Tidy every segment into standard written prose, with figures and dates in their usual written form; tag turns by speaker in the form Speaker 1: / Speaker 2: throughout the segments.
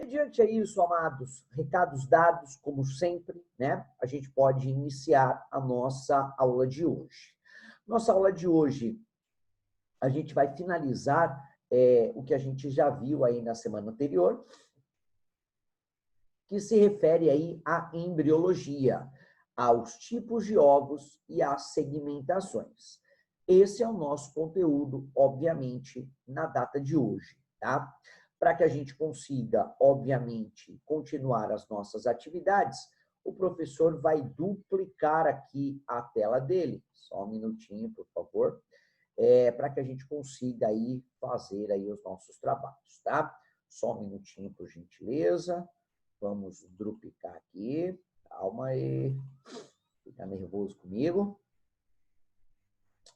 Speaker 1: Mediante isso, amados, recados dados, como sempre, né? A gente pode iniciar a nossa aula de hoje. Nossa aula de hoje, a gente vai finalizar o que a gente já viu aí na semana anterior, que se refere aí à embriologia, aos tipos de ovos e às segmentações. Esse é o nosso conteúdo, obviamente, na data de hoje, tá? Para que a gente consiga, obviamente, continuar as nossas atividades, o professor vai duplicar aqui a tela dele. Só um minutinho, por favor, para que a gente consiga aí fazer aí os nossos trabalhos, tá? Só um minutinho, por gentileza. Vamos duplicar aqui. Calma aí. Fica nervoso comigo.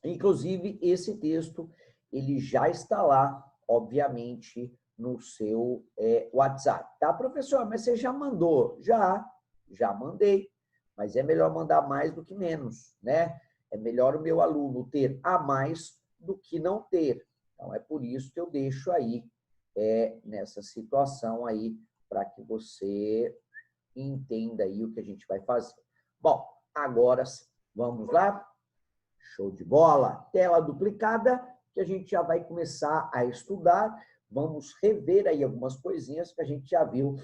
Speaker 1: Inclusive, esse texto, ele já está lá, obviamente, no seu WhatsApp. Tá, professor? Mas você já mandou? Já mandei. Mas é melhor mandar mais do que menos, né? É melhor o meu aluno ter a mais do que não ter. Então, é por isso que eu deixo aí, nessa situação aí, para que você entenda aí o que a gente vai fazer. Bom, agora vamos lá. Show de bola. Tela duplicada, que a gente já vai começar a estudar. Vamos rever aí algumas coisinhas que a gente já viu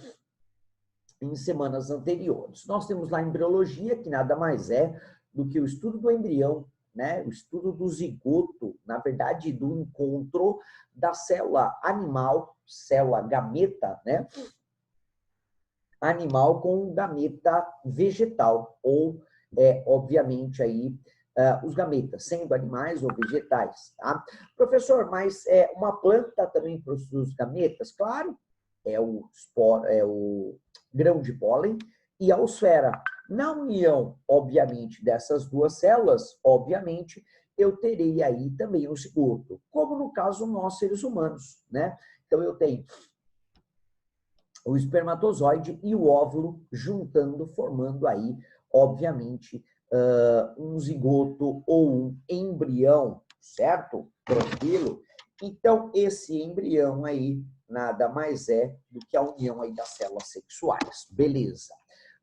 Speaker 1: em semanas anteriores. Nós temos lá a embriologia, que nada mais é do que o estudo do embrião, né? O estudo do zigoto, na verdade, do encontro da célula animal, célula gameta, né? Animal com gameta vegetal, ou, obviamente, aí, os gametas, sendo animais ou vegetais, tá? Professor, mas uma planta também produz gametas? Claro, é o grão de pólen e a esfera. Na união, obviamente, dessas duas células, obviamente, eu terei aí também o zigoto, como no caso nós, seres humanos, né? Então, eu tenho o espermatozoide e o óvulo juntando, formando aí, obviamente, um zigoto ou um embrião, certo? Tranquilo? Então, esse embrião aí nada mais é do que a união aí das células sexuais. Beleza.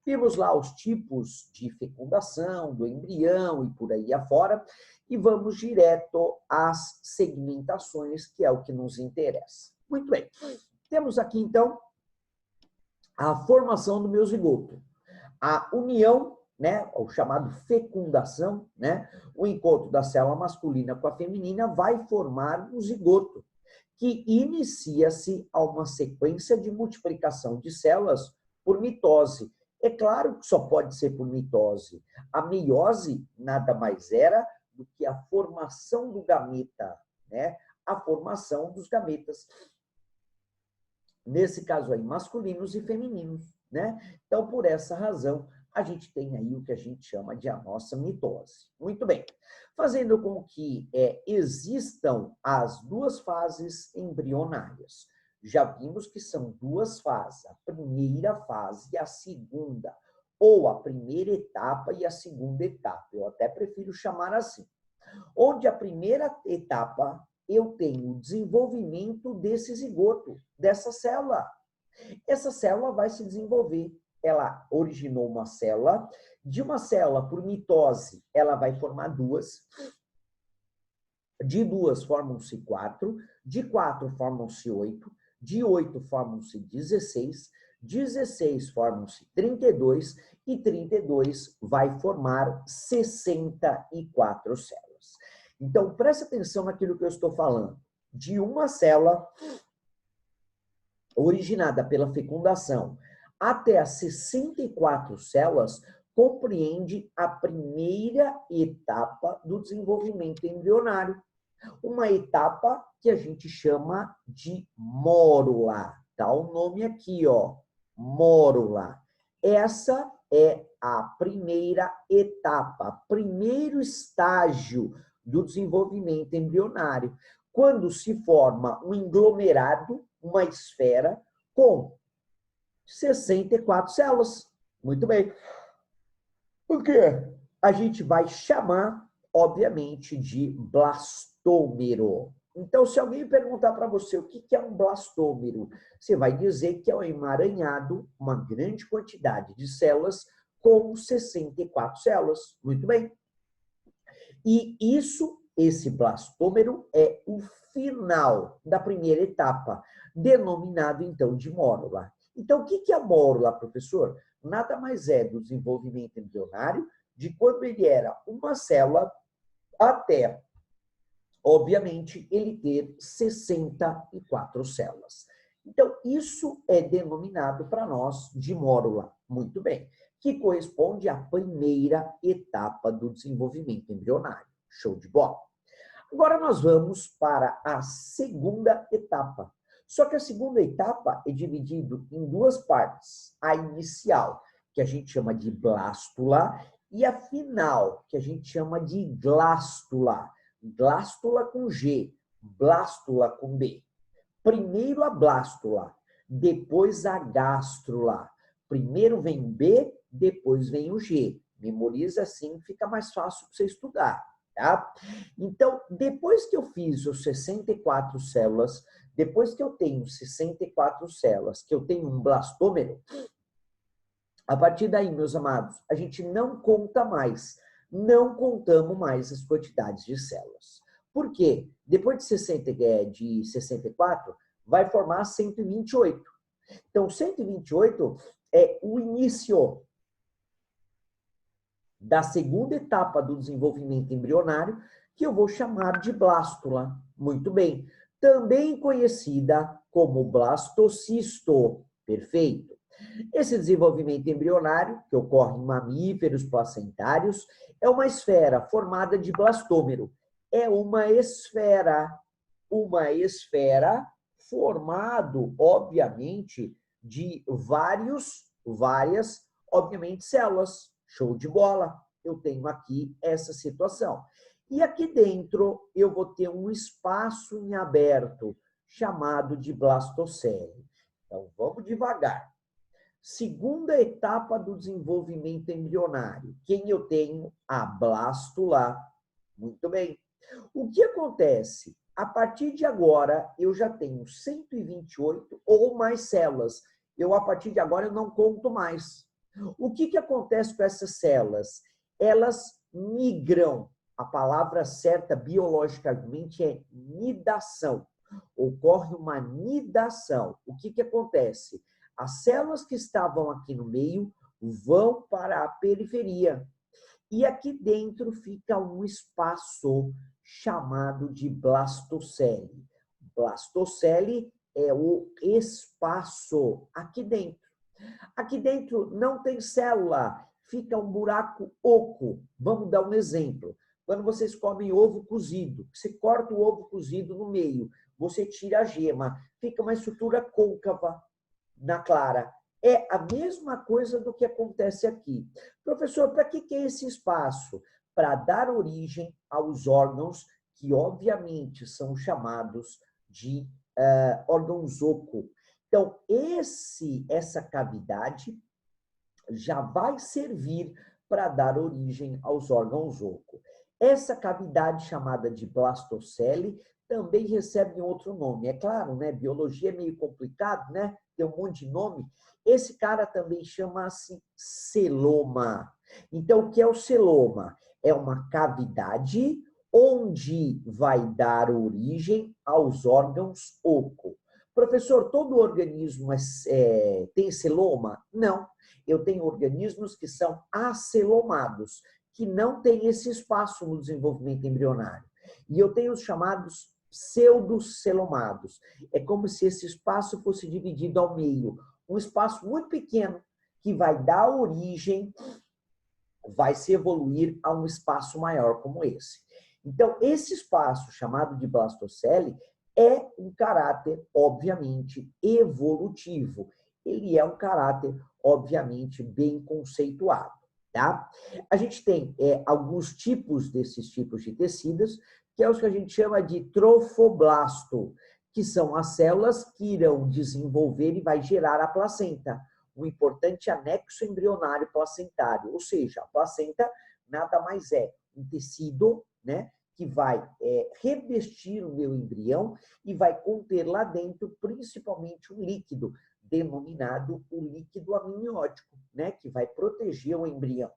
Speaker 1: Vimos lá os tipos de fecundação do embrião e por aí afora, e vamos direto às segmentações, que é o que nos interessa. Muito bem. Temos aqui, então, a formação do meu zigoto, a união, né, o chamado fecundação, né, o encontro da célula masculina com a feminina vai formar um zigoto, que inicia-se a uma sequência de multiplicação de células por mitose. É claro que só pode ser por mitose. A meiose nada mais era do que a formação do gameta, né, a formação dos gametas. Nesse caso aí, masculinos e femininos, né? Então, por essa razão, a gente tem aí o que a gente chama de a nossa mitose. Muito bem. Fazendo com que existam as duas fases embrionárias. Já vimos que são duas fases, a primeira fase e a segunda, ou a primeira etapa e a segunda etapa. Eu até prefiro chamar assim. Onde a primeira etapa eu tenho o desenvolvimento desse zigoto, dessa célula. Essa célula vai se desenvolver. Ela originou uma célula. De uma célula, por mitose, ela vai formar duas. De duas, formam-se 4. De 4, formam-se 8. De 8, formam-se 16. 16, formam-se 32. E 32 vai formar 64 células. Então, preste atenção naquilo que eu estou falando. De uma célula originada pela fecundação até as 64 células, compreende a primeira etapa do desenvolvimento embrionário. Uma etapa que a gente chama de mórula. Tá o nome aqui, ó, mórula. Essa é a primeira etapa, primeiro estágio do desenvolvimento embrionário, quando se forma um englomerado, uma esfera, com 64 células. Muito bem. O que a gente vai chamar, obviamente, de blastômero. Então, se alguém perguntar para você o que é um blastômero, você vai dizer que é um emaranhado, uma grande quantidade de células com 64 células. Muito bem. E esse blastômero é o final da primeira etapa, denominado então de mórula. Então, o que é a mórula, professor? Nada mais é do desenvolvimento embrionário de quando ele era uma célula até, obviamente, ele ter 64 células. Então, isso é denominado para nós de mórula. Muito bem. Que corresponde à primeira etapa do desenvolvimento embrionário. Show de bola. Agora nós vamos para a segunda etapa. Só que a segunda etapa é dividida em duas partes. A inicial, que a gente chama de blástula, e a final, que a gente chama de glástula. Glástula com G, blástula com B. Primeiro a blástula, depois a gástrula. Primeiro vem B, depois vem o G. Memoriza assim, fica mais fácil para você estudar. Tá? Então, depois que eu fiz os 64 células, depois que eu tenho 64 células, que eu tenho um blastômero, a partir daí, meus amados, a gente não conta mais, não contamos mais as quantidades de células. Por quê? Depois de 64, vai formar 128. Então, 128 é o início da segunda etapa do desenvolvimento embrionário, que eu vou chamar de blástula. Muito bem. Também conhecida como blastocisto. Perfeito. Esse desenvolvimento embrionário, que ocorre em mamíferos placentários, é uma esfera formada de blastômero. É uma esfera formado, obviamente, de várias, obviamente, células. Show de bola. Eu tenho aqui essa situação. E aqui dentro eu vou ter um espaço em aberto chamado de blastocele. Então, vamos devagar. Segunda etapa do desenvolvimento embrionário. Quem eu tenho? A blástula. Muito bem. O que acontece? A partir de agora, eu já tenho 128 ou mais células. A partir de agora, eu não conto mais. O que acontece com essas células? Elas migram. A palavra certa biologicamente é nidação. Ocorre uma nidação. O que acontece? As células que estavam aqui no meio vão para a periferia. E aqui dentro fica um espaço chamado de blastocele. Blastocele é o espaço aqui dentro. Aqui dentro não tem célula, fica um buraco oco. Vamos dar um exemplo. Quando vocês comem ovo cozido, você corta o ovo cozido no meio, você tira a gema, fica uma estrutura côncava na clara. É a mesma coisa do que acontece aqui. Professor, para que é esse espaço? Para dar origem aos órgãos que, obviamente, são chamados de órgãos oco. Então, essa cavidade já vai servir para dar origem aos órgãos oco. Essa cavidade chamada de blastocele também recebe outro nome. É claro, né? Biologia é meio complicado, né? Tem um monte de nome. Esse cara também chama-se celoma. Então, o que é o celoma? É uma cavidade onde vai dar origem aos órgãos oco. Professor, todo organismo tem celoma? Não. Eu tenho organismos que são acelomados, que não têm esse espaço no desenvolvimento embrionário. E eu tenho os chamados pseudocelomados. É como se esse espaço fosse dividido ao meio. Um espaço muito pequeno que vai dar origem, vai se evoluir a um espaço maior como esse. Então, esse espaço chamado de blastocele é um caráter, obviamente, evolutivo. Ele é um caráter, obviamente, bem conceituado. Tá? A gente tem alguns tipos desses tipos de tecidos, que é os que a gente chama de trofoblasto, que são as células que irão desenvolver e vai gerar a placenta, um importante anexo embrionário placentário. Ou seja, a placenta nada mais é um tecido, né, que vai revestir o meu embrião e vai conter lá dentro principalmente um líquido, denominado o líquido amniótico, né, que vai proteger o embrião.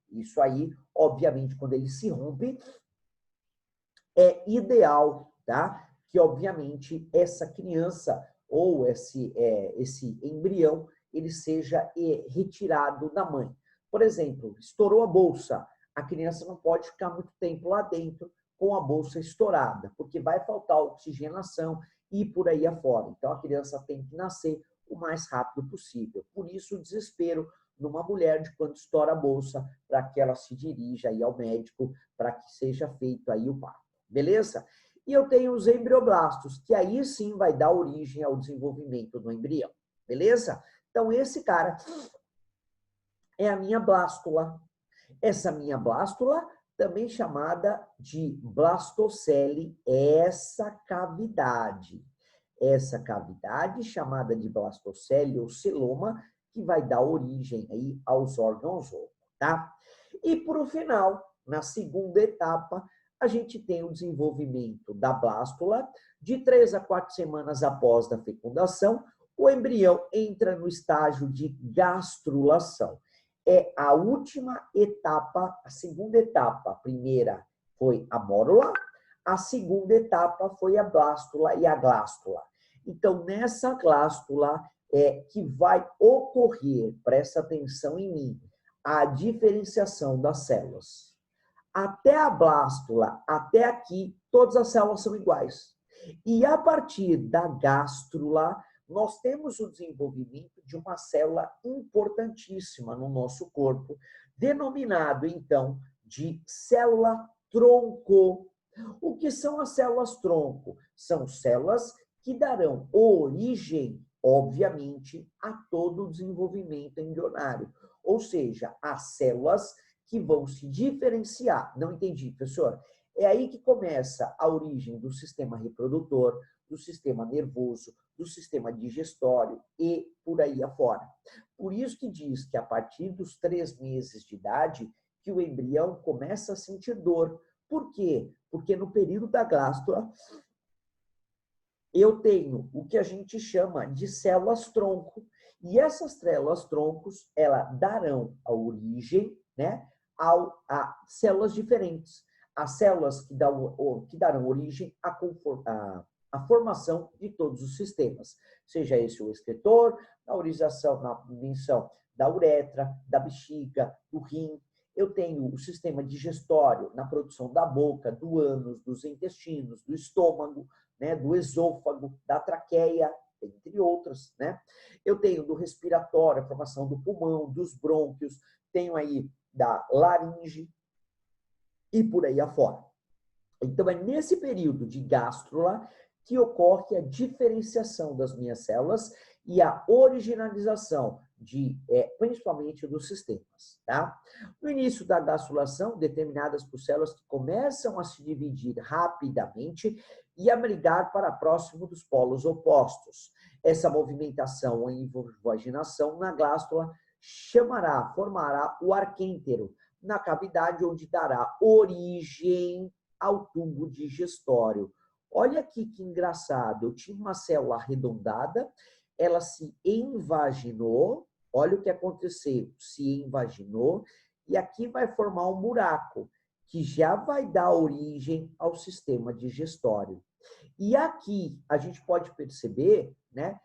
Speaker 1: Isso aí, obviamente, quando ele se rompe, é ideal, tá? Que, obviamente, essa criança ou esse embrião, ele seja retirado da mãe. Por exemplo, estourou a bolsa, a criança não pode ficar muito tempo lá dentro com a bolsa estourada, porque vai faltar oxigenação e por aí afora. Então, a criança tem que nascer o mais rápido possível. Por isso, o desespero numa mulher de quando estoura a bolsa, para que ela se dirija aí ao médico, para que seja feito aí o parto. Beleza? E eu tenho os embrioblastos, que aí sim vai dar origem ao desenvolvimento do embrião. Beleza? Então, esse cara é a minha blástula. Essa minha blástula, também chamada de blastocele, essa cavidade chamada de blastocele ou celoma, que vai dar origem aí aos órgãos oco, tá? E por final, na segunda etapa, a gente tem o desenvolvimento da blástula. De 3 a 4 semanas após a fecundação, o embrião entra no estágio de gastrulação. É a última etapa, a segunda etapa. A primeira foi a mórula, a segunda etapa foi a blástula e a glástula. Então, nessa glástula que vai ocorrer, presta atenção em mim, a diferenciação das células. Até a blástula, até aqui, todas as células são iguais. E a partir da gástrula, nós temos o desenvolvimento de uma célula importantíssima no nosso corpo, denominado, então, de célula-tronco. O que são as células-tronco? São células que darão origem, obviamente, a todo o desenvolvimento embrionário. Ou seja, as células que vão se diferenciar. Não entendi, professor? É aí que começa a origem do sistema reprodutor, do sistema nervoso, do sistema digestório e por aí afora. Por isso que diz que a partir dos 3 meses de idade que o embrião começa a sentir dor. Por quê? Porque no período da glástula eu tenho o que a gente chama de células-tronco. E essas células-troncos, elas darão a origem, né, a células diferentes. As células que darão origem à formação de todos os sistemas. Seja esse o excretor, na menção da uretra, da bexiga, do rim. Eu tenho o sistema digestório na produção da boca, do ânus, dos intestinos, do estômago, né, do esôfago, da traqueia, entre outras, né? Eu tenho do respiratório, a formação do pulmão, dos brônquios, tenho aí da laringe e por aí afora. Então, é nesse período de gástrula que ocorre a diferenciação das minhas células e a originalização principalmente dos sistemas, tá? No início da gastrulação, determinadas por células que começam a se dividir rapidamente e a brigar para próximo dos polos opostos. Essa movimentação ou invaginação na glástula formará o arquêntero, na cavidade onde dará origem ao tubo digestório. Olha aqui que engraçado, eu tinha uma célula arredondada, ela se invaginou, olha o que aconteceu, se invaginou, e aqui vai formar um buraco, que já vai dar origem ao sistema digestório. E aqui a gente pode perceber, né,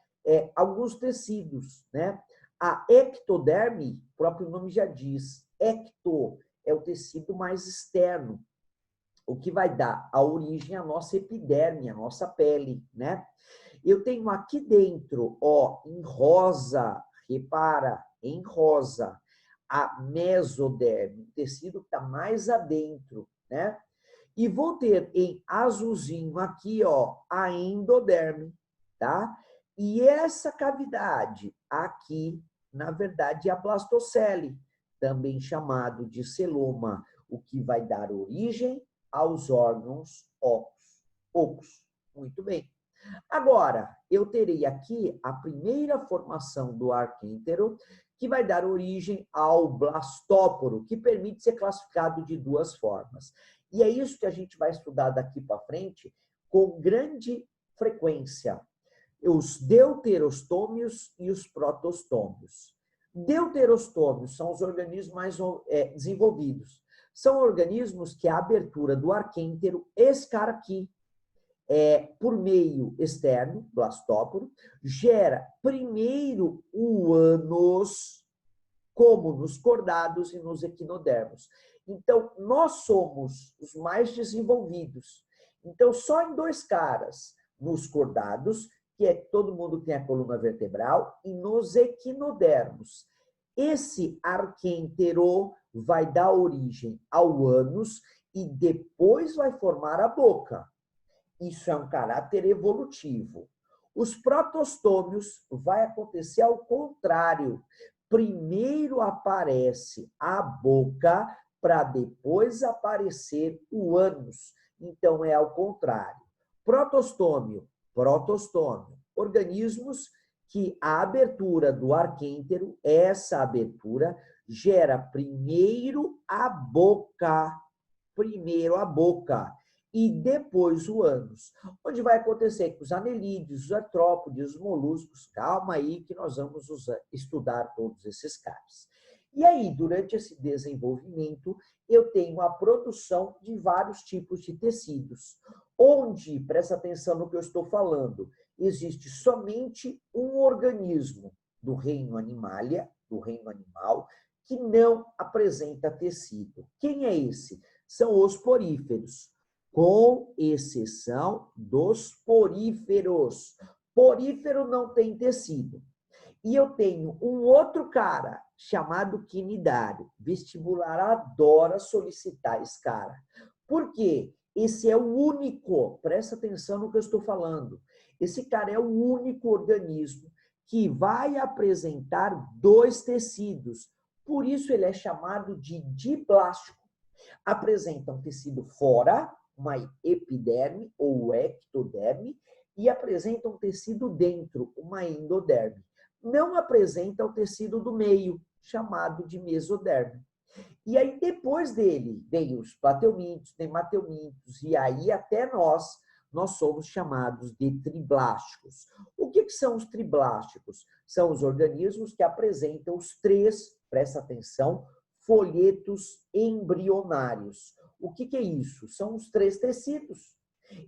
Speaker 1: alguns tecidos, né? A ectoderme, o próprio nome já diz, ecto é o tecido mais externo, o que vai dar a origem à nossa epiderme, à nossa pele, né? Eu tenho aqui dentro, ó, em rosa, repara, em rosa, a mesoderme, o tecido que está mais adentro, né? E vou ter em azulzinho aqui, ó, a endoderme, tá? E essa cavidade aqui, na verdade, é a blastocele, também chamado de celoma, o que vai dar origem aos órgãos ocos. Muito bem. Agora, eu terei aqui a primeira formação do arquêntero, que vai dar origem ao blastóporo, que permite ser classificado de 2 formas. E é isso que a gente vai estudar daqui para frente com grande frequência. Os deuterostômios e os protostômios. Deuterostômios são os organismos mais desenvolvidos. São organismos que a abertura do arquêntero escaraqui, por meio externo, blastóporo, gera primeiro o ânus, como nos cordados e nos equinodermos. Então, nós somos os mais desenvolvidos. Então, só em dois caras, nos cordados, que todo mundo tem a coluna vertebral, e nos equinodermos. Esse arquêntero vai dar origem ao ânus e depois vai formar a boca. Isso é um caráter evolutivo. Os protostômios vai acontecer ao contrário. Primeiro aparece a boca para depois aparecer o ânus. Então, é ao contrário. Protostômio, protostômio. Organismos que a abertura do arquêntero, essa abertura, gera primeiro a boca. Primeiro a boca. E depois o ânus. Onde vai acontecer com os anelídeos, os artrópodes, os moluscos. Calma aí que nós vamos estudar todos esses caras. E aí, durante esse desenvolvimento, eu tenho a produção de vários tipos de tecidos, onde, presta atenção no que eu estou falando, existe somente um organismo do reino animalia, do reino animal, que não apresenta tecido. Quem é esse? São os poríferos, com exceção dos poríferos. Porífero não tem tecido. E eu tenho um outro cara chamado quinidário. Vestibular adora solicitar esse cara. Por quê? Esse é o único, presta atenção no que eu estou falando. Esse cara é o único organismo que vai apresentar dois tecidos. Por isso ele é chamado de diblástico. Apresenta um tecido fora, uma epiderme ou ectoderme, e apresenta um tecido dentro, uma endoderme. Não apresenta o tecido do meio, chamado de mesoderme. E aí, depois dele, vem os plateumintos, nematelmintos, e aí até nós somos chamados de triblásticos. O que são os triblásticos? São os organismos que apresentam os três, presta atenção, folhetos embrionários. O que é isso? São os três tecidos.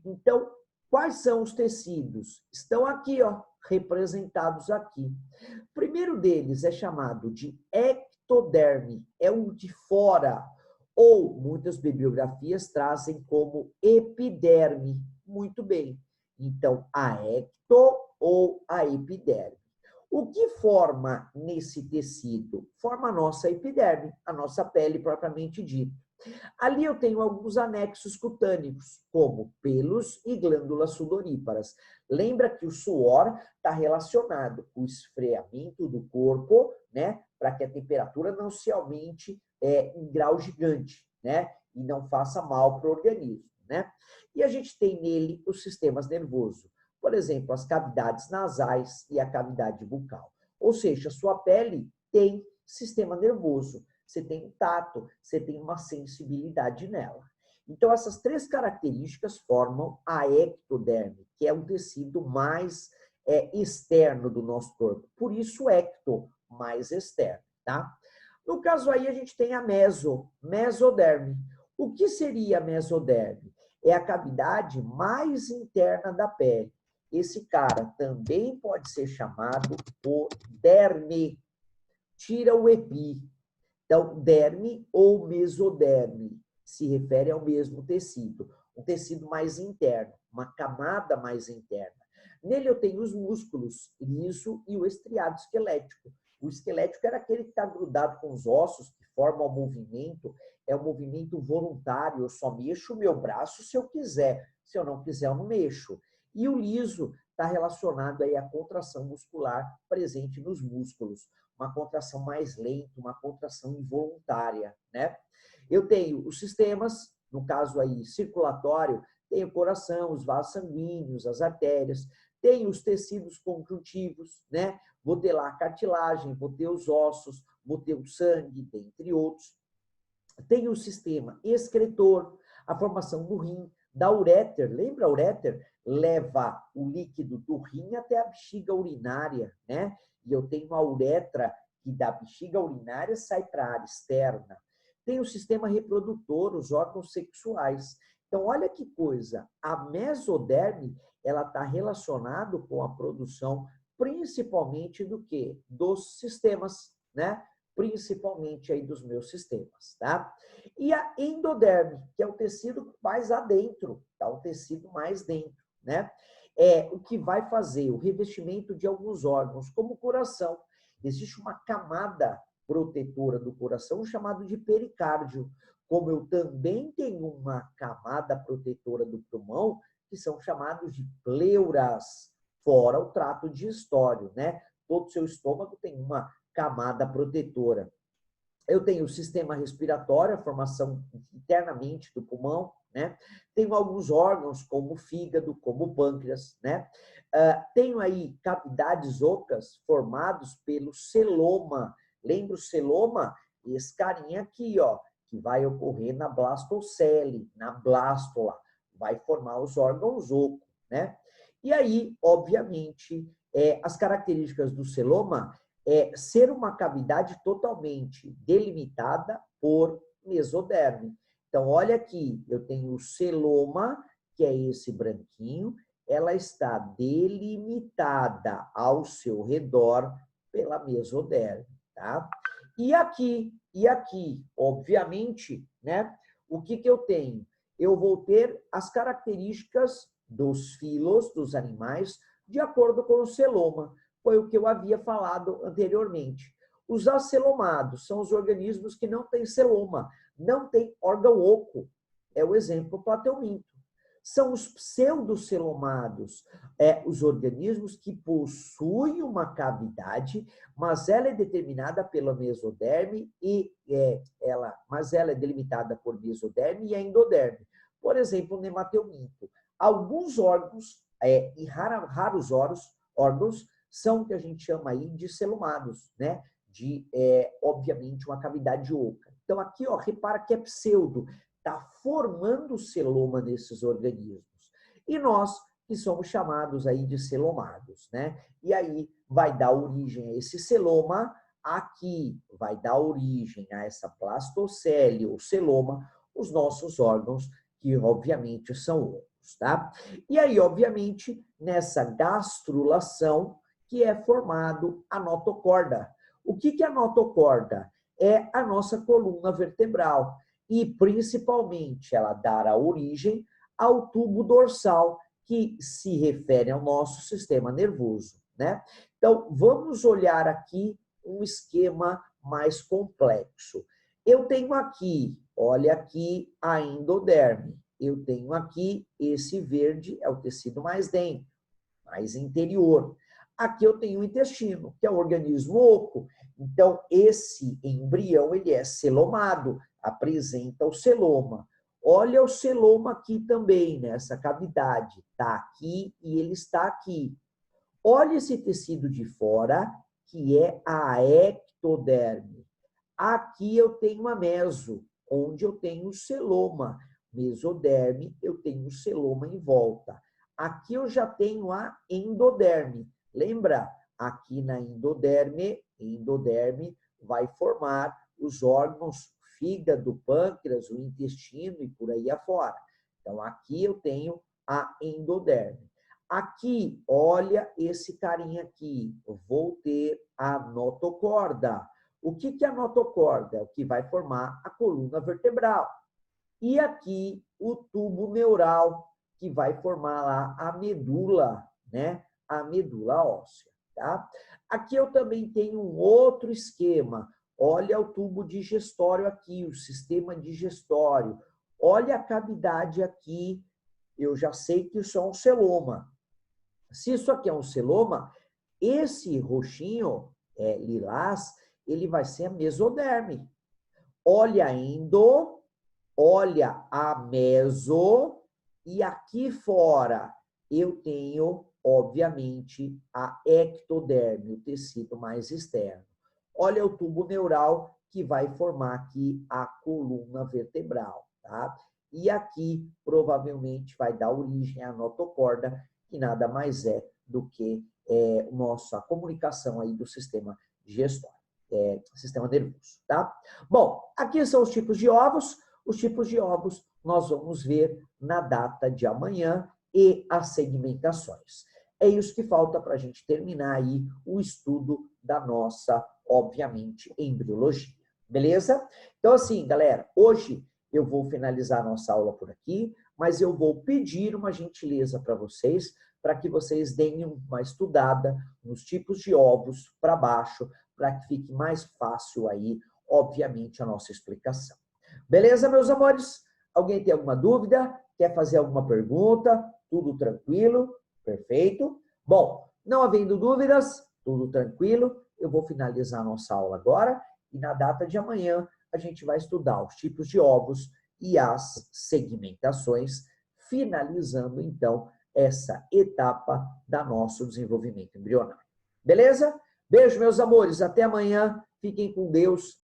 Speaker 1: Então, quais são os tecidos? Estão aqui, ó, representados aqui. O primeiro deles é chamado de ectoderme, é o de fora, ou muitas bibliografias trazem como epiderme. Muito bem. Então, a ecto ou a epiderme. O que forma nesse tecido? Forma a nossa epiderme, a nossa pele propriamente dita. Ali eu tenho alguns anexos cutâneos, como pelos e glândulas sudoríparas. Lembra que o suor está relacionado com o esfriamento do corpo, né? Para que a temperatura não se aumente em grau gigante, né? E não faça mal para o organismo, né? E a gente tem nele os sistemas nervosos. Por exemplo, as cavidades nasais e a cavidade bucal. Ou seja, a sua pele tem sistema nervoso. Você tem um tato, você tem uma sensibilidade nela. Então, essas três características formam a ectoderme, que é um tecido mais externo do nosso corpo. Por isso, ecto, mais externo, tá? No caso aí, a gente tem a mesoderme. O que seria a mesoderme? É a cavidade mais interna da pele. Esse cara também pode ser chamado o derme. Tira o epi. Então, derme ou mesoderme se refere ao mesmo tecido, um tecido mais interno, uma camada mais interna. Nele eu tenho os músculos liso e o estriado esquelético. O esquelético era aquele que está grudado com os ossos, que forma o movimento, é um movimento voluntário, eu só mexo o meu braço se eu quiser, se eu não quiser eu não mexo. E o liso está relacionado aí à contração muscular presente nos músculos, uma contração mais lenta, uma contração involuntária, né? Eu tenho os sistemas, no caso aí circulatório, tenho o coração, os vasos sanguíneos, as artérias, tenho os tecidos conjuntivos, né? Vou ter lá a cartilagem, vou ter os ossos, vou ter o sangue, dentre outros. Tenho o sistema excretor, a formação do rim, da uréter. Lembra a uréter? Leva o líquido do rim até a bexiga urinária, né? E eu tenho a uretra, que da bexiga urinária sai para a área externa. Tem o sistema reprodutor, os órgãos sexuais. Então, olha que coisa, a mesoderme, ela está relacionado com a produção, principalmente do quê? Dos sistemas, né? Principalmente aí dos meus sistemas, tá? E a endoderme, que é o tecido mais adentro, tá? O tecido mais dentro, né? É o que vai fazer o revestimento de alguns órgãos, como o coração. Existe uma camada protetora do coração chamada de pericárdio, como eu também tenho uma camada protetora do pulmão, que são chamados de pleuras, fora o trato digestório, né? Todo o seu estômago tem uma camada protetora. Eu tenho o sistema respiratório, a formação internamente do pulmão, né? Tenho alguns órgãos, como o fígado, como o pâncreas, né? Tenho aí cavidades ocas formados pelo celoma. Lembra o celoma? Esse carinha aqui, ó, que vai ocorrer na blastocele, na blástula, vai formar os órgãos ocos, né? E aí, obviamente, as características do celoma é ser uma cavidade totalmente delimitada por mesoderme. Então, olha aqui, eu tenho o celoma, que é esse branquinho, ela está delimitada ao seu redor pela mesoderme, tá? E aqui, obviamente, né? O que eu tenho? Eu vou ter as características dos filos, dos animais, de acordo com o celoma. Foi o que eu havia falado anteriormente. Os acelomados são os organismos que não têm celoma, não têm órgão oco. É o exemplo plateuminto. São os pseudocelomados, os organismos que possuem uma cavidade, mas ela é determinada pela mesoderme mas ela é delimitada por mesoderme e a endoderme. Por exemplo, o nemateuminto. Alguns órgãos, e raros órgãos, são o que a gente chama aí de celomados, né? Obviamente, uma cavidade oca. Então, aqui, ó, repara que é pseudo, está formando celoma nesses organismos. E nós, que somos chamados aí de celomados, né? E aí vai dar origem a esse celoma, aqui vai dar origem a essa blastocele ou celoma, os nossos órgãos, que obviamente são ocos, tá? E aí, obviamente, nessa gastrulação, que é formado a notocorda. O que é a notocorda? É a nossa coluna vertebral e, principalmente, ela dará origem ao tubo dorsal, que se refere ao nosso sistema nervoso, né? Então, vamos olhar aqui um esquema mais complexo. Eu tenho aqui, olha aqui, a endoderme. Eu tenho aqui esse verde, é o tecido mais dentro, mais interior. Aqui eu tenho o intestino, que é um organismo oco. Então, esse embrião, ele é celomado, apresenta o celoma. Olha o celoma aqui também, nessa cavidade. Está aqui e ele está aqui. Olha esse tecido de fora, que é a ectoderme. Aqui eu tenho a meso, onde eu tenho o celoma. Mesoderme, eu tenho o celoma em volta. Aqui eu já tenho a endoderme. Lembra? Aqui na endoderme vai formar os órgãos fígado, pâncreas, o intestino e por aí afora. Então, aqui eu tenho a endoderme. Aqui, olha esse carinha aqui. Eu vou ter a notocorda. O que é a notocorda? É o que vai formar a coluna vertebral. E aqui, o tubo neural, que vai formar lá a medula, né? A medula óssea, tá? Aqui eu também tenho um outro esquema. Olha o tubo digestório aqui, o sistema digestório. Olha a cavidade aqui. Eu já sei que isso é um celoma. Se isso aqui é um celoma, esse roxinho, lilás, ele vai ser a mesoderme. Olha a endo, olha a meso, e aqui fora eu tenho, obviamente, a ectoderme, o tecido mais externo. Olha o tubo neural que vai formar aqui a coluna vertebral, tá? e aqui provavelmente vai dar origem à notocorda, que nada mais é do que nossa comunicação aí do sistema digestório, sistema nervoso, tá? Bom, aqui são os tipos de ovos. Os tipos de ovos nós vamos ver na data de amanhã e as segmentações. É isso que falta para a gente terminar aí o estudo da nossa, obviamente, embriologia. Beleza? Então, assim, galera, hoje eu vou finalizar a nossa aula por aqui, mas eu vou pedir uma gentileza para vocês, para que vocês deem uma estudada nos tipos de ovos para baixo, para que fique mais fácil aí, obviamente, a nossa explicação. Beleza, meus amores? Alguém tem alguma dúvida? Quer fazer alguma pergunta? Tudo tranquilo? Perfeito. Bom, não havendo dúvidas, tudo tranquilo, eu vou finalizar a nossa aula agora e na data de amanhã a gente vai estudar os tipos de ovos e as segmentações, finalizando então essa etapa da nosso desenvolvimento embrionário. Beleza? Beijo, meus amores, até amanhã. Fiquem com Deus.